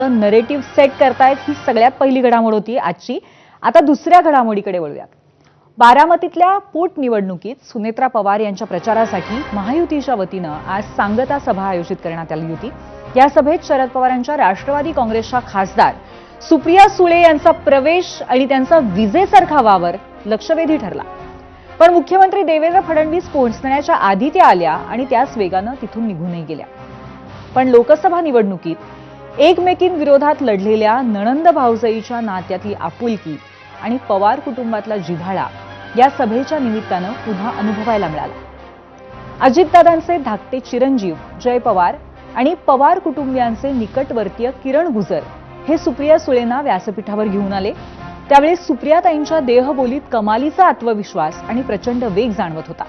Narrative set करतायत ही सगळ्यात पहिली घडामोड होती आजची। आता दुसऱ्या घडामोडीकडे वळूयात। बारामतीतल्या पोटनिवडणुकीत सुनेत्रा पवार यांच्या प्रचारासाठी महायुतीच्या वतीनं आज सांगता सभा आयोजित करण्यात आली होती। या सभेत शरद पवारांच्या राष्ट्रवादी काँग्रेसच्या खासदार सुप्रिया सुळे यांचा प्रवेश आणि त्यांचा विजेसारखा वावर लक्षवेधी ठरला। पण मुख्यमंत्री देवेंद्र फडणवीस पोहोचण्याच्या आधी त्या आल्या आणि त्याच वेगानं तिथून निघूनही गेल्या। पण लोकसभा निवडणुकीत एकमेकींविरोधात लढलेल्या नणंद भाऊजाईच्या नात्यातली आपुलकी आणि पवार कुटुंबातला जिव्हाळा या सभेच्या निमित्तानं पुन्हा अनुभवायला मिळाला। अजितदादांचे धाकटे चिरंजीव जय पवार आणि पवार कुटुंबियांचे निकटवर्तीय किरण गुजर हे सुप्रिया सुळेंना व्यासपीठावर घेऊन आले। त्यावेळी सुप्रियाताईंच्या देहबोलीत कमालीचा आत्मविश्वास आणि प्रचंड वेग जाणवत होता।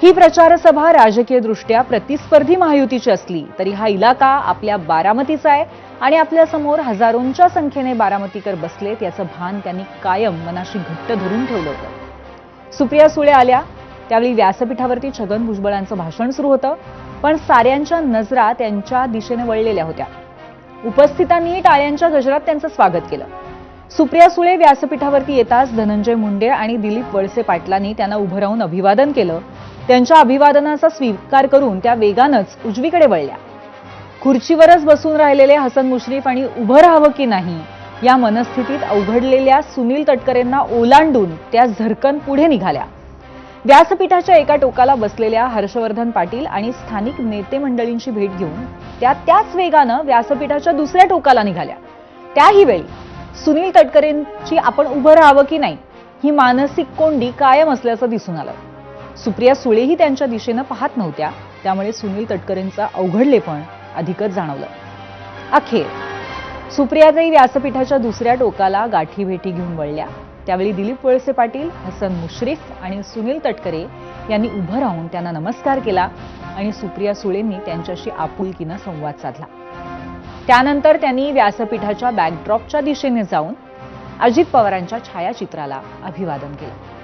ही प्रचारसभा राजकीयदृष्ट्या प्रतिस्पर्धी महायुतीची असली तरी हा इलाका आपल्या बारामतीचा आहे आणि आपल्या समोर हजारोंच्या संख्येने बारामतीकर बसलेत याचं भान त्यांनी कायम मनाशी घट्ट धरून ठेवलं होतं। सुप्रिया सुळे आल्या त्यावेळी व्यासपीठावरती छगन भुजबळांचं भाषण सुरू होतं, पण साऱ्यांच्या नजरा त्यांच्या दिशेने वळलेल्या होत्या। उपस्थितांनी टाळ्यांच्या गजरात त्यांचं स्वागत केलं। सुप्रिया सुळे व्यासपीठावरती येताच धनंजय मुंडे आणि दिलीप वळसे पाटलांनी त्यांना उभं राहून अभिवादन केलं। त्यांच्या अभिवादनाचा स्वीकार करून त्या वेगानंच उजवीकडे वळल्या। खुर्चीवरच बसून राहिलेले हसन मुश्रीफ आणि उभं राहावं की नाही या मनस्थितीत अवघडलेल्या सुनील तटकरेंना ओलांडून त्या झरकन पुढे निघाल्या। व्यासपीठाच्या एका टोकाला बसलेल्या हर्षवर्धन पाटील आणि स्थानिक नेते मंडळींची भेट घेऊन त्याच वेगानं व्यासपीठाच्या दुसऱ्या टोकाला निघाल्या। त्याही वेळी सुनील तटकरेंची आपण उभं राहावं की नाही ही मानसिक कोंडी कायम असल्याचं दिसून आलं। सुप्रिया सुळेही त्यांच्या दिशेनं पाहत नव्हत्या, त्यामुळे सुनील तटकरेंचा अवघडलेपण अधिकच जाणवलं। अखेर सुप्रियाताई व्यासपीठाच्या दुसऱ्या टोकाला गाठीभेटी घेऊन वळल्या। त्यावेळी दिलीप वळसे पाटील, हसन मुश्रीफ आणि सुनील तटकरे यांनी उभं राहून त्यांना नमस्कार केला आणि सुप्रिया सुळेंनी त्यांच्याशी आपुलकीनं संवाद साधला। त्यानंतर त्यांनी व्यासपीठाच्या बॅकड्रॉपच्या दिशेने जाऊन अजित पवारांच्या छायाचित्राला अभिवादन केलं।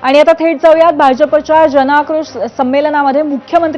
आणि आता थेट जाऊयात भाजपच्या जनआक्रोश संमेलनामध्ये मुख्यमंत्री